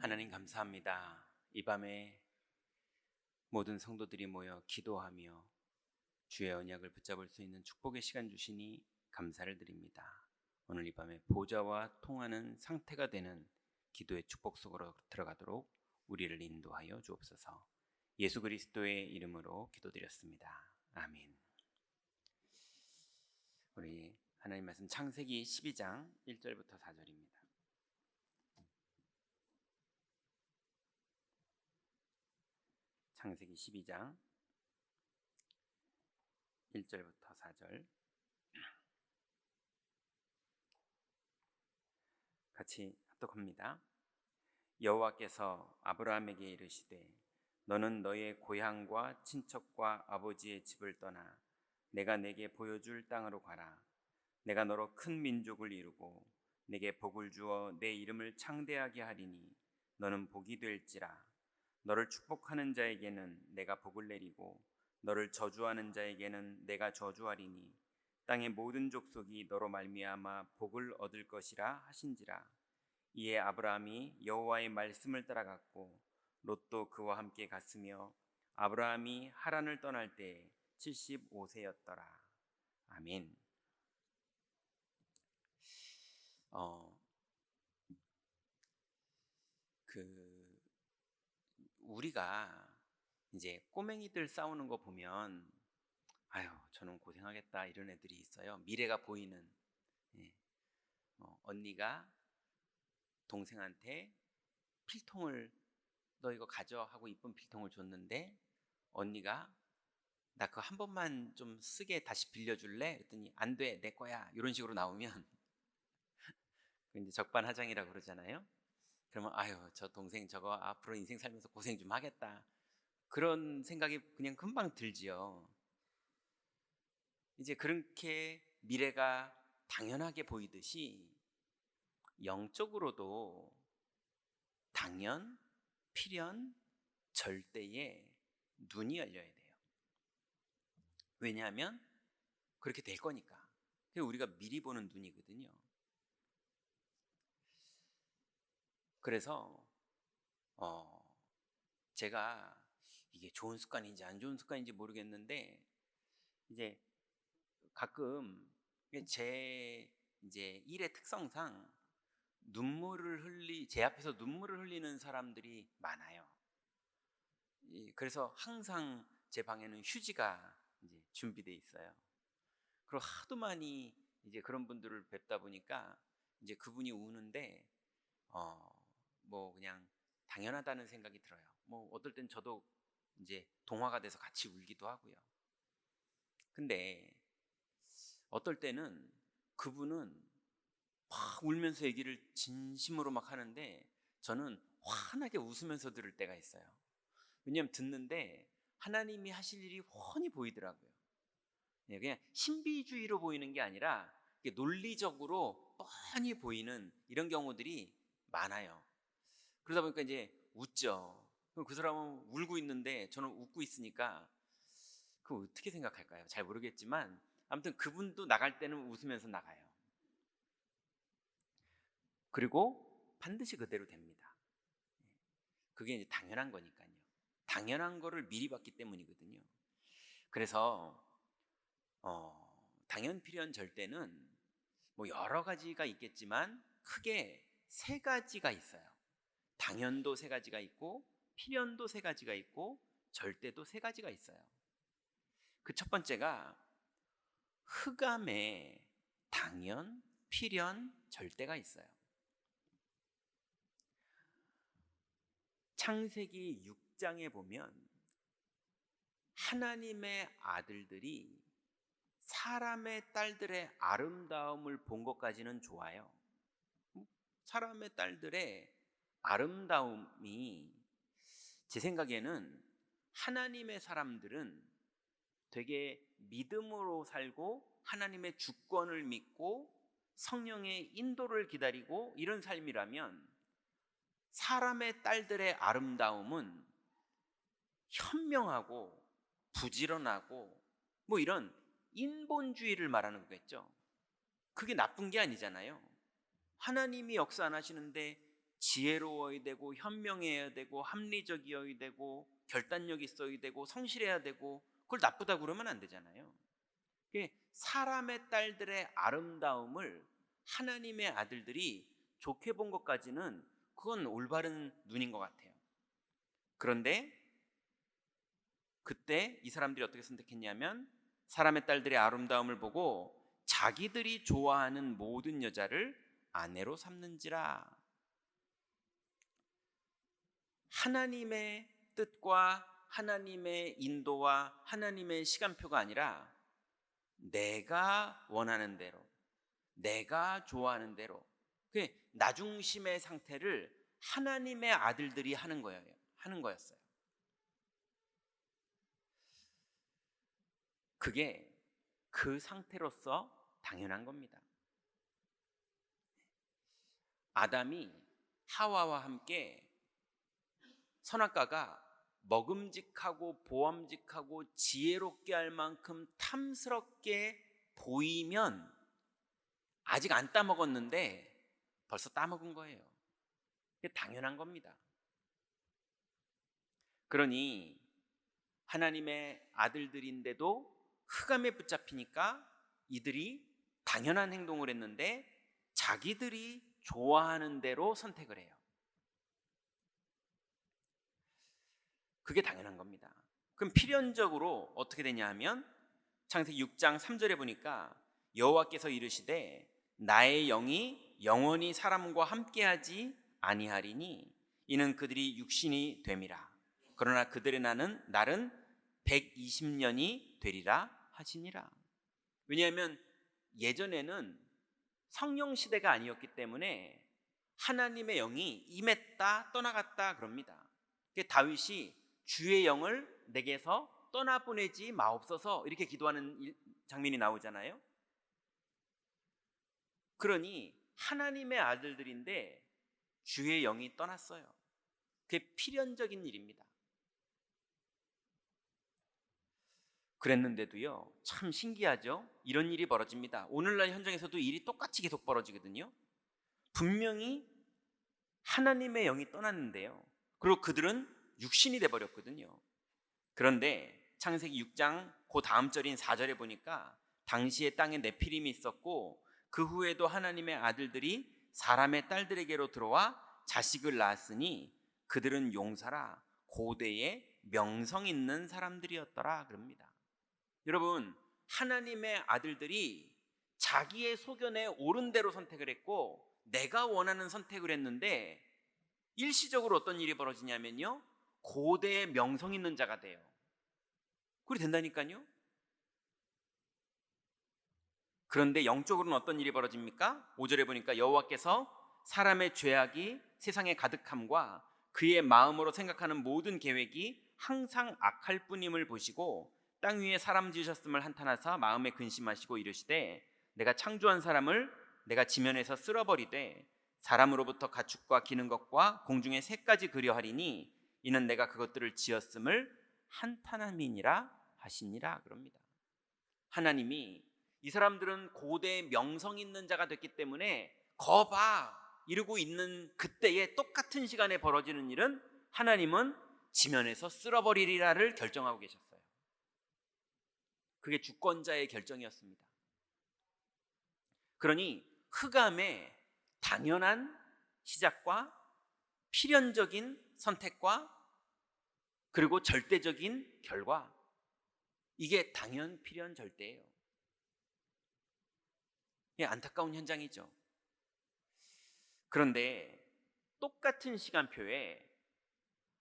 하나님 감사합니다. 이 밤에 모든 성도들이 모여 기도하며 주의 언약을 붙잡을 수 있는 축복의 시간 주시니 감사를 드립니다. 오늘 이 밤에 보좌와 통하는 상태가 되는 기도의 축복 속으로 들어가도록 우리를 인도하여 주옵소서. 예수 그리스도의 이름으로 기도드렸습니다. 아멘. 우리 하나님 말씀 창세기 12장 1절부터 4절입니다. 창세기 12장 1절부터 4절 같이 합독합니다. 여호와께서 아브라함에게 이르시되 너는 너의 고향과 친척과 아버지의 집을 떠나 내가 내게 보여줄 땅으로 가라. 내가 너로 큰 민족을 이루고 내게 복을 주어 내 이름을 창대하게 하리니 너는 복이 될지라. 너를 축복하는 자에게는 내가 복을 내리고 너를 저주하는 자에게는 내가 저주하리니 땅의 모든 족속이 너로 말미암아 복을 얻을 것이라 하신지라. 이에 아브라함이 여호와의 말씀을 따라갔고 롯도 그와 함께 갔으며 아브라함이 하란을 떠날 때 75세였더라. 아멘. 우리가 이제 꼬맹이들 싸우는 거 보면 아유 저는 고생하겠다 이런 애들이 있어요. 미래가 보이는. 언니가 동생한테 필통을 너 이거 가져 하고 이쁜 필통을 줬는데 언니가 나 그거 한 번만 좀 쓰게 다시 빌려줄래? 그랬더니 안 돼, 내 거야 이런 식으로 나오면 이제 적반하장이라고 그러잖아요. 그러면 아유 저 동생 저거 앞으로 인생 살면서 고생 좀 하겠다 그런 생각이 그냥 금방 들지요. 이제 그렇게 미래가 당연하게 보이듯이 영적으로도 당연, 필연, 절대에 눈이 열려야 돼요. 왜냐하면 그렇게 될 거니까. 그게 우리가 미리 보는 눈이거든요. 그래서 제가 이게 좋은 습관인지 안 좋은 습관인지 모르겠는데 이제 가끔 제 이제 일의 특성상 제 앞에서 눈물을 흘리는 사람들이 많아요. 그래서 항상 제 방에는 휴지가 이제 준비되어 있어요. 그리고 하도 많이 이제 그런 분들을 뵙다 보니까 이제 그분이 우는데 뭐 그냥 당연하다는 생각이 들어요. 뭐 어떨 땐 저도 이제 동화가 돼서 같이 울기도 하고요. 근데 어떨 때는 그분은 막 울면서 얘기를 진심으로 막 하는데 저는 환하게 웃으면서 들을 때가 있어요. 왜냐하면 듣는데 하나님이 하실 일이 훤히 보이더라고요. 그냥 신비주의로 보이는 게 아니라 논리적으로 뻔히 보이는 이런 경우들이 많아요. 그러다 보니까 이제 웃죠. 그럼 그 사람은 울고 있는데 저는 웃고 있으니까 그거 어떻게 생각할까요? 잘 모르겠지만 아무튼 그분도 나갈 때는 웃으면서 나가요. 그리고 반드시 그대로 됩니다. 그게 이제 당연한 거니까요. 당연한 거를 미리 봤기 때문이거든요. 그래서 당연, 필연, 절대는 뭐 여러 가지가 있겠지만 크게 세 가지가 있어요. 당연도 세 가지가 있고 필연도 세 가지가 있고 절대도 세 가지가 있어요. 그 첫 번째가 흑암에 당연, 필연, 절대가 있어요. 창세기 6장에 보면 하나님의 아들들이 사람의 딸들의 아름다움을 본 것까지는 좋아요. 사람의 딸들의 아름다움이 제 생각에는 하나님의 사람들은 되게 믿음으로 살고 하나님의 주권을 믿고 성령의 인도를 기다리고 이런 삶이라면 사람의 딸들의 아름다움은 현명하고 부지런하고 뭐 이런 인본주의를 말하는 거겠죠. 그게 나쁜 게 아니잖아요. 하나님이 역사 안 하시는데 지혜로워야 되고 현명해야 되고 합리적이어야 되고 결단력 있어야 되고 성실해야 되고 그걸 나쁘다고 그러면 안 되잖아요. 사람의 딸들의 아름다움을 하나님의 아들들이 좋게 본 것까지는 그건 올바른 눈인 것 같아요. 그런데 그때 이 사람들이 어떻게 선택했냐면 사람의 딸들의 아름다움을 보고 자기들이 좋아하는 모든 여자를 아내로 삼는지라. 하나님의 뜻과 하나님의 인도와 하나님의 시간표가 아니라 내가 원하는 대로, 내가 좋아하는 대로, 나중심의 상태를 하나님의 아들들이 하는 거였어요. 그게 그 상태로서 당연한 겁니다. 아담이 하와와 함께 선악과가 먹음직하고 보암직하고 지혜롭게 할 만큼 탐스럽게 보이면 아직 안 따먹었는데 벌써 따먹은 거예요. 그게 당연한 겁니다. 그러니 하나님의 아들들인데도 흑암에 붙잡히니까 이들이 당연한 행동을 했는데 자기들이 좋아하는 대로 선택을 해요. 그게 당연한 겁니다. 그럼 필연적으로 어떻게 되냐 하면 창세기 6장 3절에 보니까 여호와께서 이르시되 나의 영이 영원히 사람과 함께하지 아니하리니 이는 그들이 육신이 됨이라. 그러나 그들의 날은 120년이 되리라 하시니라. 왜냐하면 예전에는 성령 시대가 아니었기 때문에 하나님의 영이 임했다 떠나갔다 그럽니다. 다윗이 주의 영을 내게서 떠나보내지 마옵소서 이렇게 기도하는 장면이 나오잖아요. 그러니 하나님의 아들들인데 주의 영이 떠났어요. 그게 필연적인 일입니다. 그랬는데도요, 참 신기하죠? 이런 일이 벌어집니다. 오늘날 현장에서도 일이 똑같이 계속 벌어지거든요. 분명히 하나님의 영이 떠났는데요, 그리고 그들은 육신이 돼버렸거든요. 그런데 창세기 6장 그 다음 절인 4절에 보니까 당시에 땅에 네피림이 있었고 그 후에도 하나님의 아들들이 사람의 딸들에게로 들어와 자식을 낳았으니 그들은 용사라 고대의 명성 있는 사람들이었더라 그럽니다. 여러분, 하나님의 아들들이 자기의 소견에 옳은 대로 선택을 했고 내가 원하는 선택을 했는데 일시적으로 어떤 일이 벌어지냐면요, 고대의 명성 있는 자가 돼요. 그리 된다니까요. 그런데 영적으로는 어떤 일이 벌어집니까? 5절에 보니까 여호와께서 사람의 죄악이 세상에 가득함과 그의 마음으로 생각하는 모든 계획이 항상 악할 뿐임을 보시고 땅 위에 사람 지으셨음을 한탄하사 마음에 근심하시고 이르시되 내가 창조한 사람을 내가 지면에서 쓸어버리되 사람으로부터 가축과 기는 것과 공중의 새까지 그려하리니 이는 내가 그것들을 지었음을 한탄함이니라 하시니라 그럽니다. 하나님이 이 사람들은 고대 명성 있는 자가 됐기 때문에 거봐 이러고 있는 그때에 똑같은 시간에 벌어지는 일은 하나님은 지면에서 쓸어버리리라를 결정하고 계셨어요. 그게 주권자의 결정이었습니다. 그러니 흑암의 당연한 시작과 필연적인 선택과 그리고 절대적인 결과, 이게 당연 필연 절대예요. 이게 안타까운 현장이죠. 그런데 똑같은 시간표에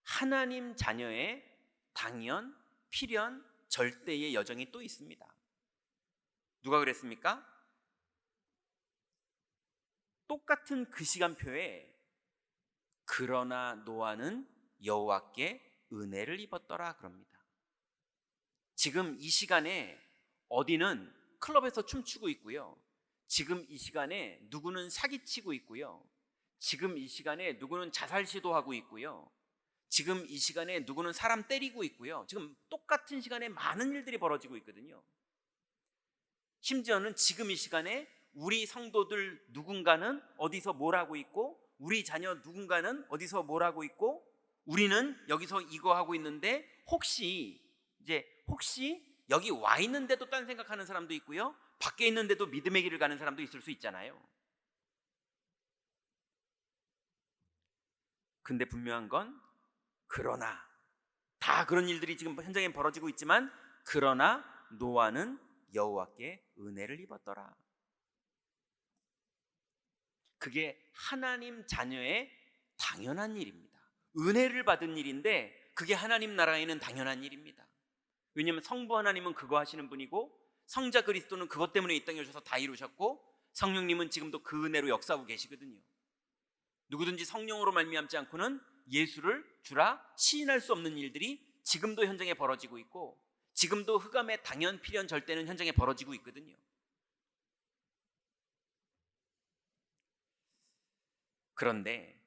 하나님 자녀의 당연, 필연, 절대의 여정이 또 있습니다. 누가 그랬습니까? 똑같은 그 시간표에 그러나 노아는 여호와께 은혜를 입었더라 그럽니다. 지금 이 시간에 어디는 클럽에서 춤추고 있고요, 지금 이 시간에 누구는 사기치고 있고요, 지금 이 시간에 누구는 자살 시도하고 있고요, 지금 이 시간에 누구는 사람 때리고 있고요. 지금 똑같은 시간에 많은 일들이 벌어지고 있거든요. 심지어는 지금 이 시간에 우리 성도들 누군가는 어디서 뭘 하고 있고 우리 자녀 누군가는 어디서 뭘 하고 있고 우리는 여기서 이거 하고 있는데 혹시 여기 와 있는데도 딴 생각하는 사람도 있고요, 밖에 있는데도 믿음의 길을 가는 사람도 있을 수 있잖아요. 근데 분명한 건, 그러나 다 그런 일들이 지금 현장에 벌어지고 있지만, 그러나 노아는 여호와께 은혜를 입었더라. 그게 하나님 자녀의 당연한 일입니다. 은혜를 받은 일인데 그게 하나님 나라에는 당연한 일입니다. 왜냐하면 성부 하나님은 그거 하시는 분이고, 성자 그리스도는 그것 때문에 이 땅에 오셔서 다 이루셨고, 성령님은 지금도 그 은혜로 역사하고 계시거든요. 누구든지 성령으로 말미암지 않고는 예수를 주라 시인할 수 없는 일들이 지금도 현장에 벌어지고 있고, 지금도 흑암의 당연 필연 절대는 현장에 벌어지고 있거든요. 그런데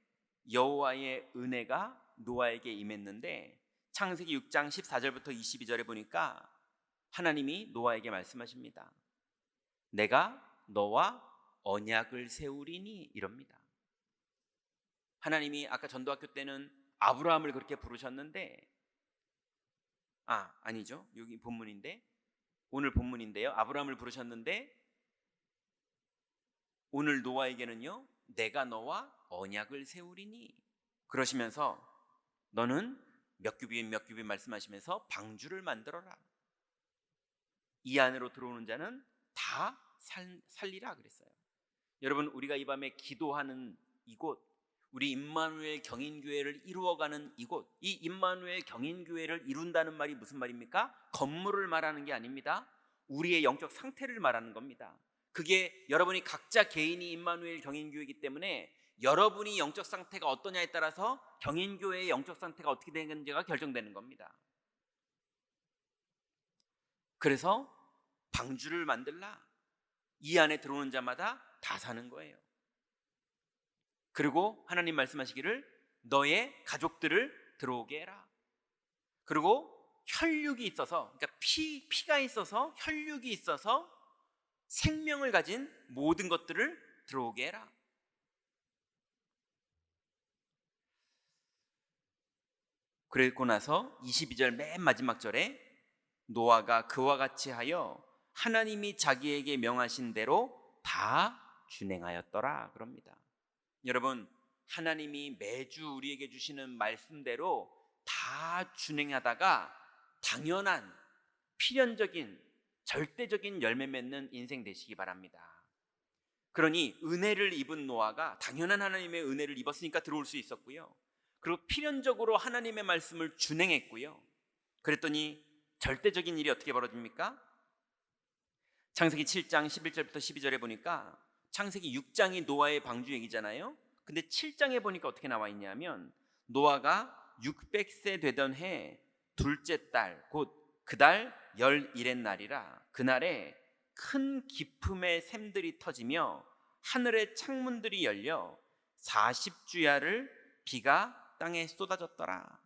여호와의 은혜가 노아에게 임했는데, 창세기 6장 14절부터 22절에 보니까 하나님이 노아에게 말씀하십니다. 내가 너와 언약을 세우리니, 이럽니다. 하나님이 아까 전도학교 때는 아브라함을 그렇게 부르셨는데, 아니죠, 여기 본문인데, 오늘 본문인데요, 아브라함을 부르셨는데 오늘 노아에게는요, 내가 너와 언약을 세우리니, 그러시면서 너는 몇 규빗 몇 규빗 말씀하시면서 방주를 만들어라. 이 안으로 들어오는 자는 다 살리라 그랬어요. 여러분, 우리가 이 밤에 기도하는 이곳, 우리 임마누엘 경인교회를 이루어가는 이곳, 이 임마누엘 경인교회를 이룬다는 말이 무슨 말입니까? 건물을 말하는 게 아닙니다. 우리의 영적 상태를 말하는 겁니다. 그게 여러분이 각자 개인이 임마누엘 경인교회이기 때문에 여러분이 영적 상태가 어떠냐에 따라서 경인교회의 영적 상태가 어떻게 되는지가 결정되는 겁니다. 그래서 방주를 만들라. 이 안에 들어오는 자마다 다 사는 거예요. 그리고 하나님 말씀하시기를 너의 가족들을 들어오게 해라. 그리고 혈육이 있어서, 그러니까 피가 있어서, 혈육이 있어서 생명을 가진 모든 것들을 들어오게 해라. 그리고 나서 22절 맨 마지막 절에 노아가 그와 같이 하여 하나님이 자기에게 명하신 대로 다 준행하였더라 그럽니다. 여러분, 하나님이 매주 우리에게 주시는 말씀대로 다 준행하다가 당연한 필연적인 절대적인 열매 맺는 인생 되시기 바랍니다. 그러니 은혜를 입은 노아가 당연한 하나님의 은혜를 입었으니까 들어올 수 있었고요, 그리고 필연적으로 하나님의 말씀을 준행했고요. 그랬더니 절대적인 일이 어떻게 벌어집니까? 창세기 7장 11절부터 12절에 보니까 창세기 6장이 노아의 방주 얘기잖아요. 근데 7장에 보니까 어떻게 나와 있냐면, 노아가 600세 되던 해 둘째 달 곧 그달 11의 날이라 그날에 큰 기품의 샘들이 터지며 하늘의 창문들이 열려 40주야를 비가 땅에 쏟아졌더라.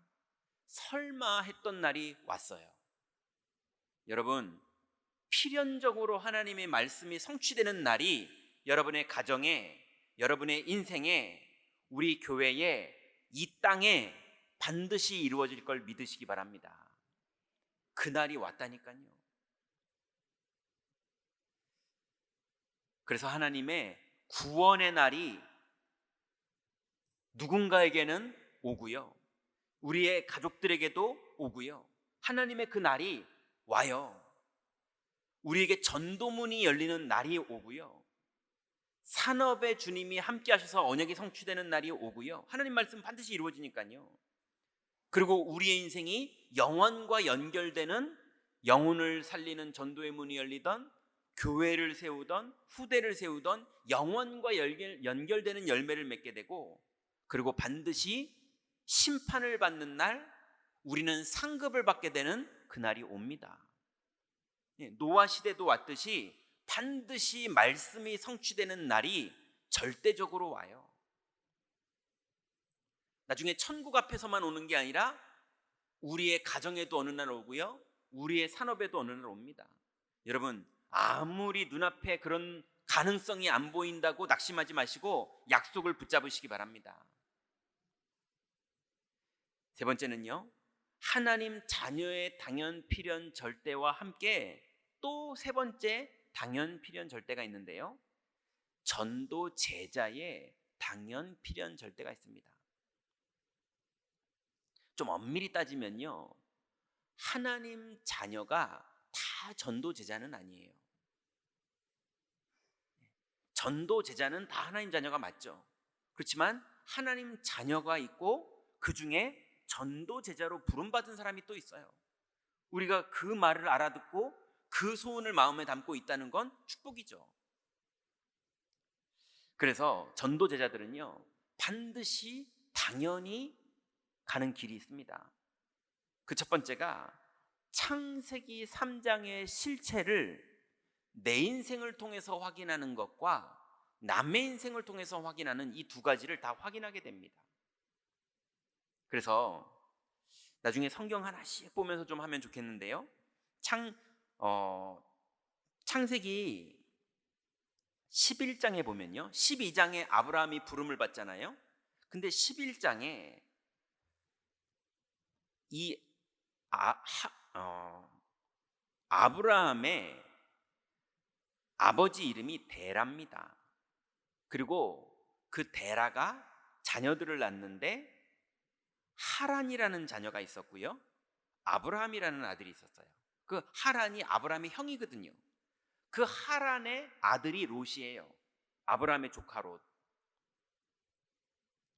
설마 했던 날이 왔어요. 여러분, 필연적으로 하나님의 말씀이 성취되는 날이 여러분의 가정에, 여러분의 인생에, 우리 교회에, 이 땅에 반드시 이루어질 걸 믿으시기 바랍니다. 그날이 왔다니까요. 그래서 하나님의 구원의 날이 누군가에게는 오고요, 우리의 가족들에게도 오고요, 하나님의 그 날이 와요. 우리에게 전도문이 열리는 날이 오고요, 산업의 주님이 함께 하셔서 언약이 성취되는 날이 오고요, 하나님 말씀 반드시 이루어지니까요. 그리고 우리의 인생이 영원과 연결되는, 영혼을 살리는 전도의 문이 열리던, 교회를 세우던, 후대를 세우던 영원과 연결되는 열매를 맺게 되고, 그리고 반드시 심판을 받는 날, 우리는 상급을 받게 되는 그날이 옵니다. 노아 시대도 왔듯이 반드시 말씀이 성취되는 날이 절대적으로 와요. 나중에 천국 앞에서만 오는 게 아니라 우리의 가정에도 어느 날 오고요, 우리의 산업에도 어느 날 옵니다. 여러분, 아무리 눈앞에 그런 가능성이 안 보인다고 낙심하지 마시고 약속을 붙잡으시기 바랍니다. 세 번째는요, 하나님 자녀의 당연 필연 절대와 함께 또 세 번째 당연 필연 절대가 있는데요, 전도 제자의 당연 필연 절대가 있습니다. 좀 엄밀히 따지면요, 하나님 자녀가 다 전도 제자는 아니에요. 전도 제자는 다 하나님 자녀가 맞죠. 그렇지만 하나님 자녀가 있고 그 중에 전도 제자로 부름받은 사람이 또 있어요. 우리가 그 말을 알아듣고 그 소원을 마음에 담고 있다는 건 축복이죠. 그래서 전도 제자들은요, 반드시 당연히 가는 길이 있습니다. 그 첫 번째가 창세기 3장의 실체를 내 인생을 통해서 확인하는 것과 남의 인생을 통해서 확인하는 이 두 가지를 다 확인하게 됩니다. 그래서 나중에 성경 하나씩 보면서 좀 하면 좋겠는데요, 창세기 11장에 보면요, 12장에 아브라함이 부름을 받잖아요. 근데 11장에 이 아브라함의 아버지 이름이 데라입니다. 그리고 그 데라가 자녀들을 낳는데 하란이라는 자녀가 있었고요, 아브라함이라는 아들이 있었어요. 그 하란이 아브라함의 형이거든요. 그 하란의 아들이 롯이에요. 아브라함의 조카 롯.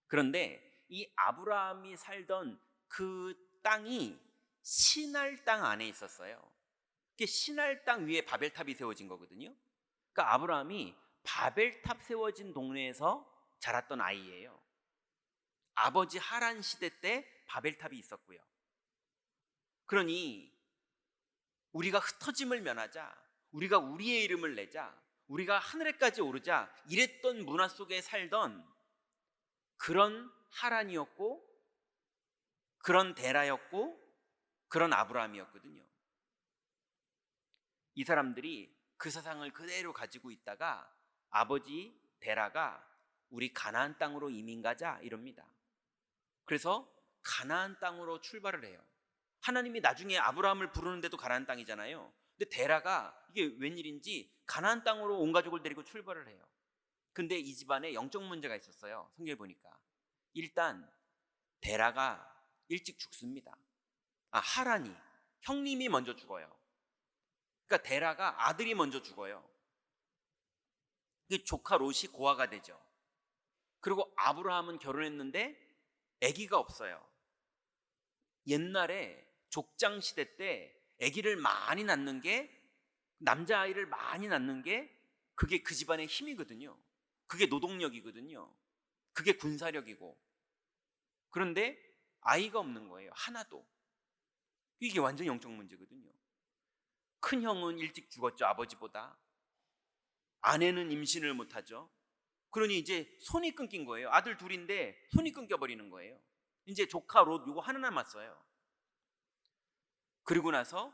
그런데 이 아브라함이 살던 그 땅이 시날 땅 안에 있었어요. 그게 시날 땅 위에 바벨탑이 세워진 거거든요. 그러니까 아브라함이 바벨탑 세워진 동네에서 자랐던 아이예요. 아버지 하란 시대 때 바벨탑이 있었고요. 그러니 우리가 흩어짐을 면하자, 우리가 우리의 이름을 내자, 우리가 하늘에까지 오르자, 이랬던 문화 속에 살던 그런 하란이었고, 그런 데라였고, 그런 아브라함이었거든요. 이 사람들이 그 사상을 그대로 가지고 있다가 아버지 데라가 우리 가나안 땅으로 이민 가자 이럽니다. 그래서 가나안 땅으로 출발을 해요. 하나님이 나중에 아브라함을 부르는데도 가나안 땅이잖아요. 근데 데라가 이게 웬일인지 가나안 땅으로 온 가족을 데리고 출발을 해요. 근데 이 집안에 영적 문제가 있었어요. 성경에 보니까 일단 데라가 일찍 죽습니다. 하란이 형님이 먼저 죽어요. 그러니까 데라가 아들이 먼저 죽어요. 조카 롯이 고아가 되죠. 그리고 아브라함은 결혼했는데 아기가 없어요. 옛날에 족장 시대 때 아기를 많이 낳는 게, 남자아이를 많이 낳는 게 그게 그 집안의 힘이거든요. 그게 노동력이거든요. 그게 군사력이고. 그런데 아이가 없는 거예요. 하나도. 이게 완전 영적 문제거든요. 큰 형은 일찍 죽었죠, 아버지보다. 아내는 임신을 못하죠. 그러니 이제 손이 끊긴 거예요. 아들 둘인데 손이 끊겨버리는 거예요. 이제 조카 롯 요거 하나 남았어요. 그리고 나서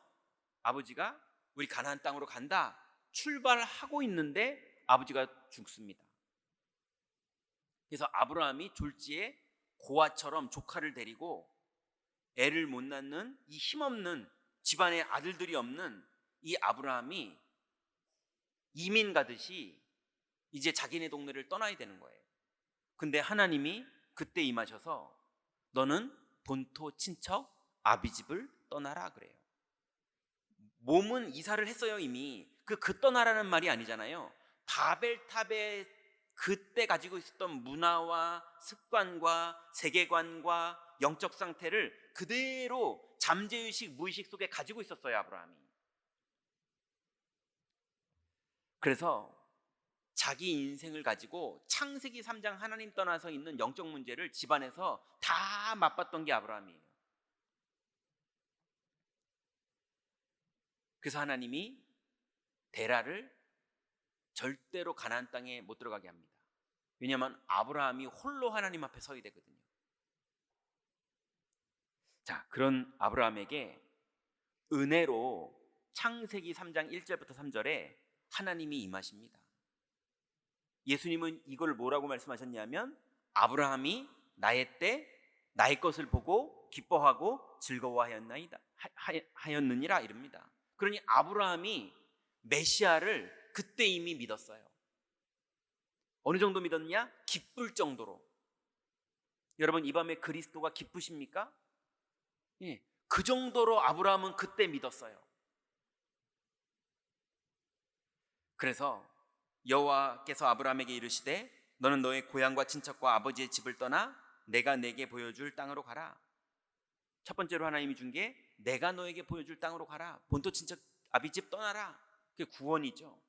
아버지가 우리 가나안 땅으로 간다 출발하고 있는데 아버지가 죽습니다. 그래서 아브라함이 졸지에 고아처럼 조카를 데리고 애를 못 낳는 이 힘없는, 집안에 아들들이 없는 이 아브라함이 이민 가듯이 이제 자기네 동네를 떠나야 되는 거예요. 근데 하나님이 그때 임하셔서 너는 본토 친척 아비집을 떠나라 그래요. 몸은 이사를 했어요. 이미 그 떠나라는 말이 아니잖아요. 바벨탑에 그때 가지고 있었던 문화와 습관과 세계관과 영적 상태를 그대로 잠재의식 무의식 속에 가지고 있었어요, 아브라함이. 그래서 자기 인생을 가지고 창세기 3장 하나님 떠나서 있는 영적 문제를 집안에서 다 맛봤던 게 아브라함이에요. 그래서 하나님이 데라를 절대로 가나안 땅에 못 들어가게 합니다. 왜냐하면 아브라함이 홀로 하나님 앞에 서야 되거든요. 자, 그런 아브라함에게 은혜로 창세기 3장 1절부터 3절에 하나님이 임하십니다. 예수님은 이걸 뭐라고 말씀하셨냐면 아브라함이 나의 때 나의 것을 보고 기뻐하고 즐거워하였나이다 하였느니라 이릅니다. 그러니 아브라함이 메시아를 그때 이미 믿었어요. 어느 정도 믿었냐? 기쁠 정도로. 여러분, 이 밤에 그리스도가 기쁘십니까? 예, 그 정도로 아브라함은 그때 믿었어요. 그래서 여호와께서 아브라함에게 이르시되 너는 너의 고향과 친척과 아버지의 집을 떠나 내가 내게 보여줄 땅으로 가라. 첫 번째로 하나님이 준 게 내가 너에게 보여줄 땅으로 가라. 본토 친척 아비 집 떠나라. 그게 구원이죠.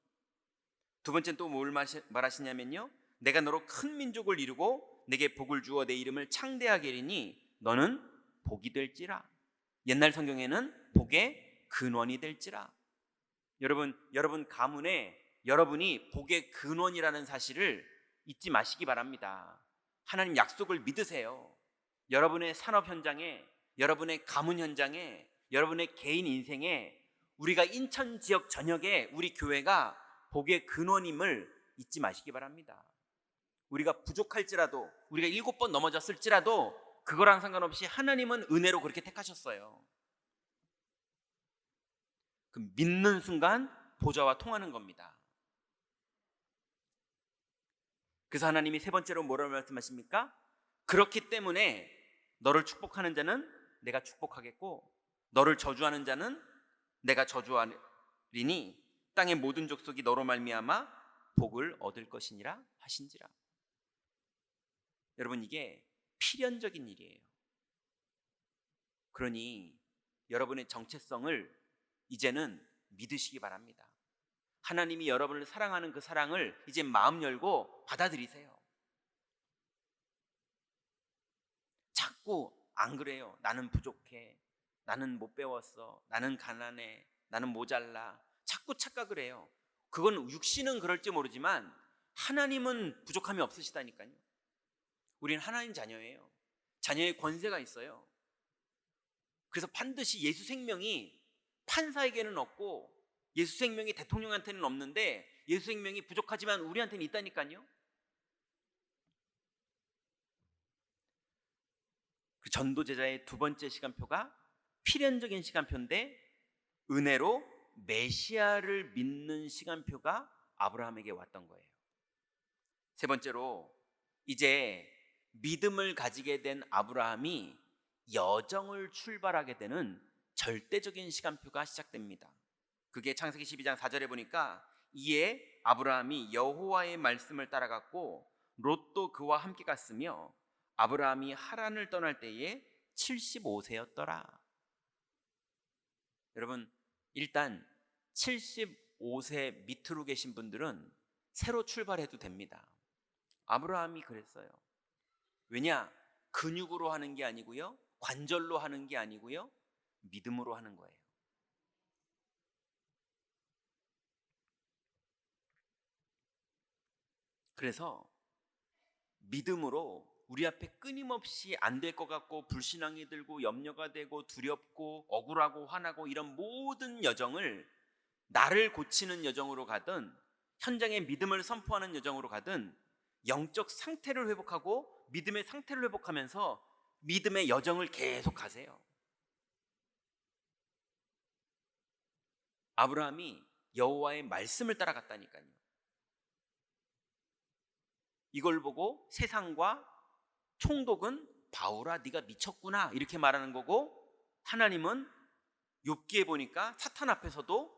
두 번째는 또 뭘 말하시냐면요, 내가 너로 큰 민족을 이루고 내게 복을 주어 내 이름을 창대하게 하리니 너는 복이 될지라. 옛날 성경에는 복의 근원이 될지라. 여러분 가문에 여러분이 복의 근원이라는 사실을 잊지 마시기 바랍니다. 하나님 약속을 믿으세요. 여러분의 산업 현장에, 여러분의 가문 현장에, 여러분의 개인 인생에, 우리가 인천 지역 전역에 우리 교회가 복의 근원임을 잊지 마시기 바랍니다. 우리가 부족할지라도, 우리가 7번 넘어졌을지라도 그거랑 상관없이 하나님은 은혜로 그렇게 택하셨어요. 그 믿는 순간 보좌와 통하는 겁니다. 그래서 하나님이 세 번째로 뭐라고 말씀하십니까? 그렇기 때문에 너를 축복하는 자는 내가 축복하겠고 너를 저주하는 자는 내가 저주하리니 땅의 모든 족속이 너로 말미암아 복을 얻을 것이니라 하신지라. 여러분, 이게 필연적인 일이에요. 그러니 여러분의 정체성을 이제는 믿으시기 바랍니다. 하나님이 여러분을 사랑하는 그 사랑을 이제 마음 열고 받아들이세요. 자꾸 안 그래요. 나는 부족해. 나는 못 배웠어. 나는 가난해. 나는 모자라. 자꾸 착각을 해요. 그건 육신은 그럴지 모르지만 하나님은 부족함이 없으시다니까요. 우리는 하나님 자녀예요. 자녀의 권세가 있어요. 그래서 반드시 예수 생명이 판사에게는 없고 예수 생명이 대통령한테는 없는데 예수 생명이 부족하지만 우리한테는 있다니까요. 그 전도 제자의 두 번째 시간표가 필연적인 시간표인데 은혜로 메시아를 믿는 시간표가 아브라함에게 왔던 거예요. 세 번째로 이제 믿음을 가지게 된 아브라함이 여정을 출발하게 되는 절대적인 시간표가 시작됩니다. 그게 창세기 12장 4절에 보니까 이에 아브라함이 여호와의 말씀을 따라갔고 롯도 그와 함께 갔으며 아브라함이 하란을 떠날 때에 75세였더라. 여러분, 일단 75세 밑으로 계신 분들은 새로 출발해도 됩니다. 아브라함이 그랬어요. 왜냐? 근육으로 하는 게 아니고요, 관절로 하는 게 아니고요, 믿음으로 하는 거예요. 그래서 믿음으로 우리 앞에 끊임없이 안 될 것 같고 불신앙이 들고 염려가 되고 두렵고 억울하고 화나고 이런 모든 여정을 나를 고치는 여정으로 가든 현장의 믿음을 선포하는 여정으로 가든 영적 상태를 회복하고 믿음의 상태를 회복하면서 믿음의 여정을 계속 가세요. 아브라함이 여호와의 말씀을 따라갔다니까요. 이걸 보고 세상과 총독은 바울아 네가 미쳤구나 이렇게 말하는 거고, 하나님은 욥기에 보니까 사탄 앞에서도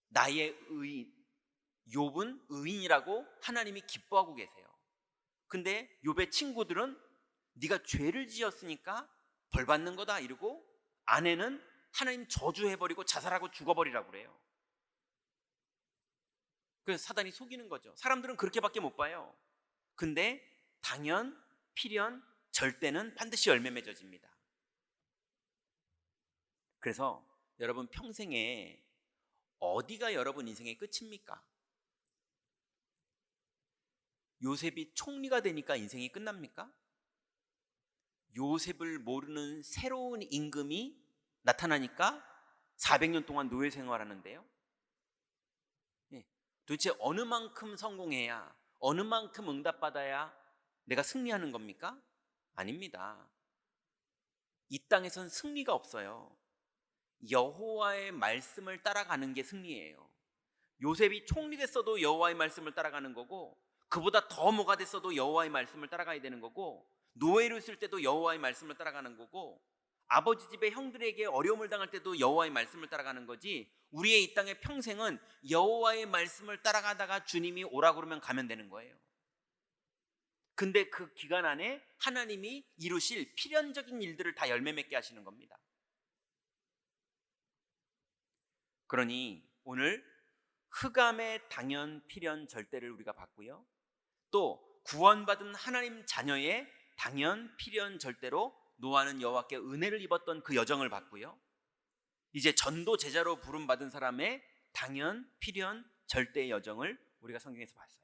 나의 의인, 욥은 의인이라고 하나님이 기뻐하고 계세요. 근데 욥의 친구들은 네가 죄를 지었으니까 벌 받는 거다 이러고 아내는 하나님 저주해버리고 자살하고 죽어버리라고 그래요. 그래서 사단이 속이는 거죠. 사람들은 그렇게밖에 못 봐요. 근데 당연, 필연, 절대는 반드시 열매 맺어집니다. 그래서 여러분 평생에 어디가 여러분 인생의 끝입니까? 요셉이 총리가 되니까 인생이 끝납니까? 요셉을 모르는 새로운 임금이 나타나니까 400년 동안 노예 생활하는데요. 도대체 어느 만큼 성공해야, 어느 만큼 응답받아야 내가 승리하는 겁니까? 아닙니다. 이 땅에선 승리가 없어요. 여호와의 말씀을 따라가는 게 승리예요. 요셉이 총리 됐어도 여호와의 말씀을 따라가는 거고, 그보다 더 뭐가 됐어도 여호와의 말씀을 따라가야 되는 거고, 노예로 있을 때도 여호와의 말씀을 따라가는 거고, 아버지 집의 형들에게 어려움을 당할 때도 여호와의 말씀을 따라가는 거지, 우리의 이 땅의 평생은 여호와의 말씀을 따라가다가 주님이 오라 그러면 가면 되는 거예요. 근데 그 기간 안에 하나님이 이루실 필연적인 일들을 다 열매 맺게 하시는 겁니다. 그러니 오늘 흑암의 당연 필연 절대를 우리가 봤고요, 또 구원받은 하나님 자녀의 당연 필연 절대로 노아는 여호와께 은혜를 입었던 그 여정을 봤고요, 이제 전도 제자로 부름받은 사람의 당연 필연 절대의 여정을 우리가 성경에서 봤어요.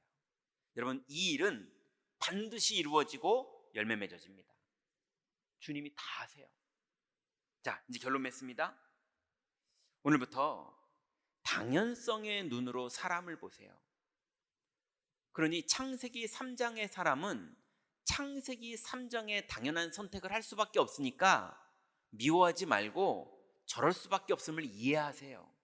여러분, 이 일은 반드시 이루어지고 열매 맺어집니다. 주님이 다 하세요. 자, 이제 결론 맺습니다. 오늘부터 당연성의 눈으로 사람을 보세요. 그러니 창세기 3장의 사람은 창세기 3장의 당연한 선택을 할 수밖에 없으니까 미워하지 말고 저럴 수밖에 없음을 이해하세요.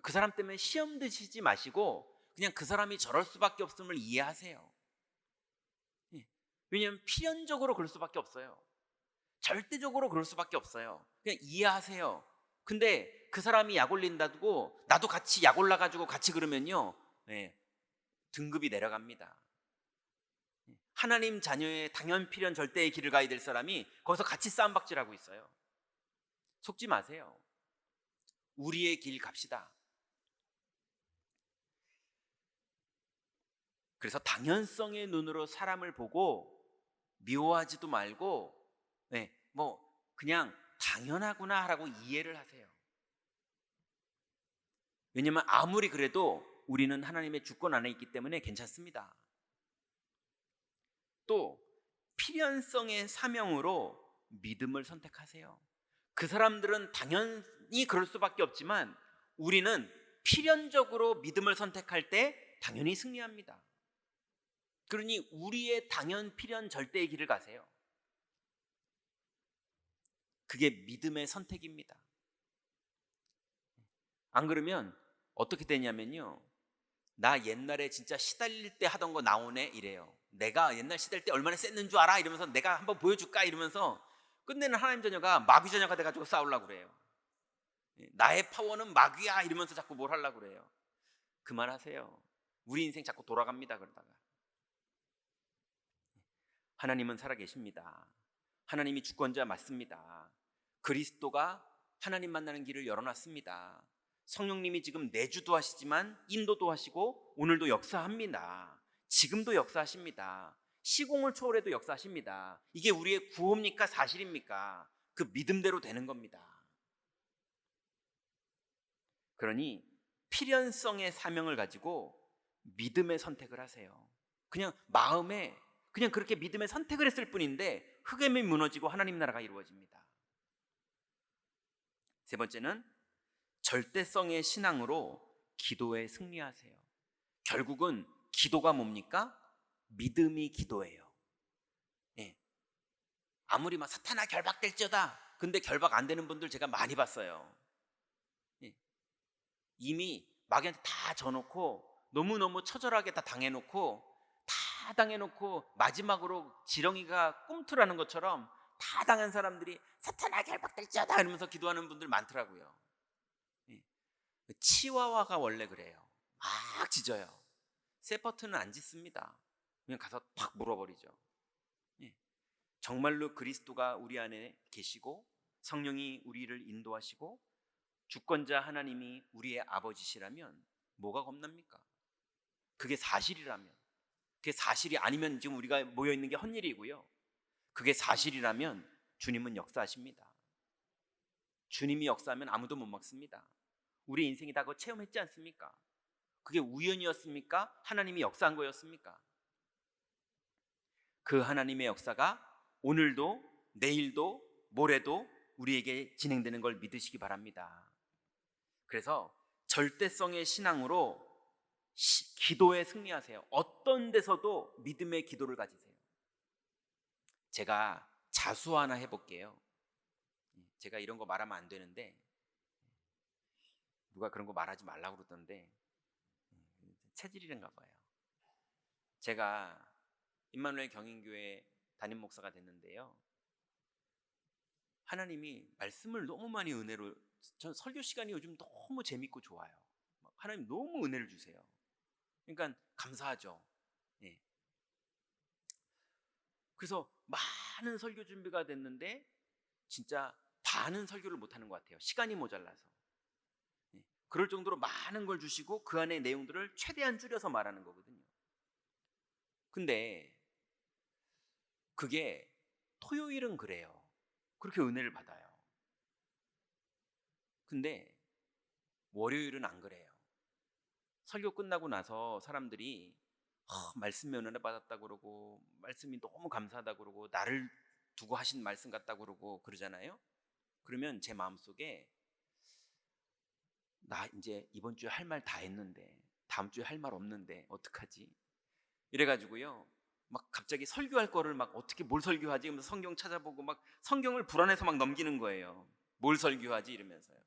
그 사람 때문에 시험 드시지 마시고 그냥 그 사람이 저럴 수밖에 없음을 이해하세요. 왜냐하면 필연적으로 그럴 수밖에 없어요. 절대적으로 그럴 수밖에 없어요. 그냥 이해하세요. 근데 그 사람이 약 올린다고 나도 같이 약 올라가지고 같이 그러면요, 등급이 내려갑니다. 하나님 자녀의 당연 필연 절대의 길을 가야 될 사람이 거기서 같이 싸움박질하고 있어요. 속지 마세요. 우리의 길 갑시다. 그래서 당연성의 눈으로 사람을 보고 미워하지도 말고 그냥 당연하구나 라고 이해를 하세요. 왜냐하면 아무리 그래도 우리는 하나님의 주권 안에 있기 때문에 괜찮습니다. 또 필연성의 사명으로 믿음을 선택하세요. 그 사람들은 당연히 그럴 수밖에 없지만 우리는 필연적으로 믿음을 선택할 때 당연히 승리합니다. 그러니 우리의 당연 필연 절대의 길을 가세요. 그게 믿음의 선택입니다. 안 그러면 어떻게 되냐면요, 나 옛날에 진짜 시달릴 때 하던 거 나오네 이래요. 내가 옛날 시달릴 때 얼마나 셌는 줄 알아? 이러면서 내가 한번 보여줄까? 이러면서 끝내는 하나님 자녀가 마귀 자녀가 돼가지고 싸우려고 그래요. 나의 파워는 마귀야 이러면서 자꾸 뭘 하려고 그래요. 그만하세요. 우리 인생 자꾸 돌아갑니다. 그러다가 하나님은 살아계십니다. 하나님이 주권자 맞습니다. 그리스도가 하나님 만나는 길을 열어놨습니다. 성령님이 지금 내주도 하시지만 인도도 하시고 오늘도 역사합니다. 지금도 역사하십니다. 시공을 초월해도 역사하십니다. 이게 우리의 구호입니까? 사실입니까? 그 믿음대로 되는 겁니다. 그러니 필연성의 사명을 가지고 믿음의 선택을 하세요. 그냥 마음에 그냥 그렇게 믿음의 선택을 했을 뿐인데 흑암이 무너지고 하나님 나라가 이루어집니다. 세 번째는 절대성의 신앙으로 기도에 승리하세요. 결국은 기도가 뭡니까? 믿음이 기도예요. 아무리 막 사탄아 결박될지어다, 근데 결박 안 되는 분들 제가 많이 봤어요. 이미 마귀한테 다 져놓고 너무너무 처절하게 다 당해놓고 마지막으로 지렁이가 꿈틀하는 것처럼 다 당한 사람들이 사탄아 결박될지어다 이러면서 기도하는 분들 많더라고요. 치와와가 원래 그래요. 막 짖어요. 세퍼트는 안 짖습니다. 그냥 가서 팍 물어버리죠. 정말로 그리스도가 우리 안에 계시고 성령이 우리를 인도하시고 주권자 하나님이 우리의 아버지시라면 뭐가 겁납니까? 그게 사실이라면, 그게 사실이 아니면 지금 우리가 모여있는 게 헛일이고요, 그게 사실이라면 주님은 역사하십니다. 주님이 역사하면 아무도 못 막습니다. 우리 인생이 다 그거 체험했지 않습니까? 그게 우연이었습니까? 하나님이 역사한 거였습니까? 그 하나님의 역사가 오늘도 내일도 모레도 우리에게 진행되는 걸 믿으시기 바랍니다. 그래서 절대성의 신앙으로 기도에 승리하세요. 어떤 데서도 믿음의 기도를 가지세요. 제가 자수 하나 해볼게요. 제가 이런 거 말하면 안 되는데 누가 그런 거 말하지 말라고 그러던데 체질이란가 봐요. 제가 임마누엘 경인교회 담임 목사가 됐는데요, 하나님이 말씀을 너무 많이 은혜로, 전 설교 시간이 요즘 너무 재밌고 좋아요. 하나님 너무 은혜를 주세요. 그러니까 감사하죠. 예. 그래서 많은 설교 준비가 됐는데 진짜 반은 설교를 못하는 것 같아요. 시간이 모자라서. 예. 그럴 정도로 많은 걸 주시고 그 안에 내용들을 최대한 줄여서 말하는 거거든요. 근데 그게 토요일은 그래요. 그렇게 은혜를 받아요. 근데 월요일은 안 그래요. 설교 끝나고 나서 사람들이 말씀에 은혜 받았다 그러고 말씀이 너무 감사하다 그러고 나를 두고 하신 말씀 같다 그러고 그러잖아요. 그러면 제 마음속에 나 이제 이번 주에 할 말 다 했는데 다음 주에 할 말 없는데 어떡하지? 이래가지고요, 막 갑자기 설교할 거를 막 어떻게 뭘 설교하지? 이러면서 성경 찾아보고 막 성경을 불안해서 막 넘기는 거예요. 뭘 설교하지? 이러면서요.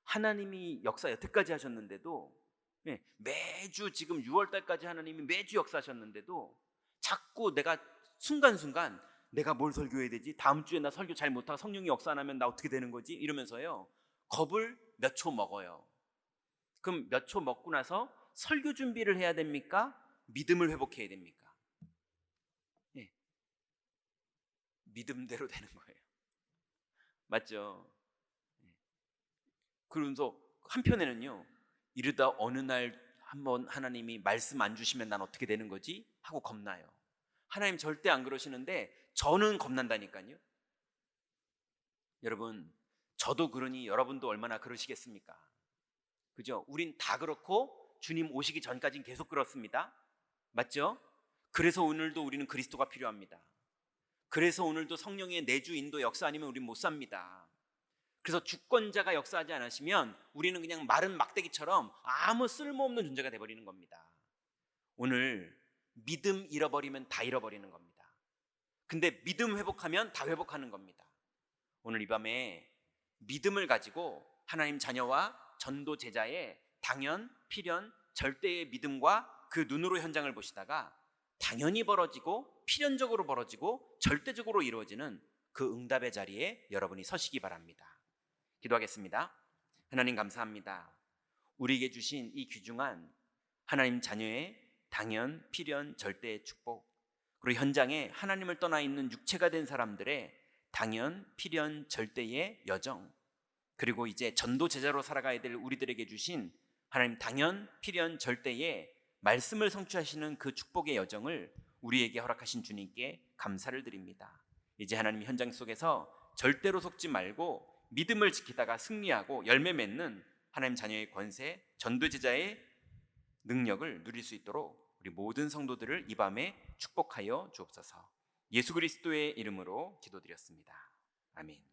하나님이 역사 여태까지 하셨는데도, 매주 지금 6월달까지 하나님이 매주 역사하셨는데도 자꾸 내가 순간순간 내가 뭘 설교해야 되지? 다음 주에 나 설교 잘 못하고 성령이 역사 안 하면 나 어떻게 되는 거지? 이러면서요 겁을 몇 초 먹어요. 그럼 몇 초 먹고 나서 설교 준비를 해야 됩니까? 믿음을 회복해야 됩니까? 예, 믿음대로 되는 거예요. 맞죠? 그러면서 한편에는요, 이러다 어느 날 한번 하나님이 말씀 안 주시면 난 어떻게 되는 거지? 하고 겁나요. 하나님 절대 안 그러시는데 저는 겁난다니까요. 여러분, 저도 그러니 여러분도 얼마나 그러시겠습니까? 그죠? 우린 다 그렇고 주님 오시기 전까지는 계속 그렇습니다. 맞죠? 그래서 오늘도 우리는 그리스도가 필요합니다. 그래서 오늘도 성령의 내주 인도 역사 아니면 우린 못 삽니다. 그래서 주권자가 역사하지 않으시면 우리는 그냥 마른 막대기처럼 아무 쓸모없는 존재가 되어버리는 겁니다. 오늘 믿음 잃어버리면 다 잃어버리는 겁니다. 근데 믿음 회복하면 다 회복하는 겁니다. 오늘 이 밤에 믿음을 가지고 하나님 자녀와 전도 제자의 당연, 필연, 절대의 믿음과 그 눈으로 현장을 보시다가 당연히 벌어지고 필연적으로 벌어지고 절대적으로 이루어지는 그 응답의 자리에 여러분이 서시기 바랍니다. 기도하겠습니다. 하나님 감사합니다. 우리에게 주신 이 귀중한 하나님 자녀의 당연, 필연, 절대의 축복, 그리고 현장에 하나님을 떠나 있는 육체가 된 사람들의 당연, 필연, 절대의 여정, 그리고 이제 전도 제자로 살아가야 될 우리들에게 주신 하나님 당연, 필연, 절대의 말씀을 성취하시는 그 축복의 여정을 우리에게 허락하신 주님께 감사를 드립니다. 이제 하나님 현장 속에서 절대로 속지 말고 믿음을 지키다가 승리하고 열매 맺는 하나님 자녀의 권세, 전도 제자의 능력을 누릴 수 있도록 우리 모든 성도들을 이 밤에 축복하여 주옵소서. 예수 그리스도의 이름으로 기도드렸습니다. 아멘.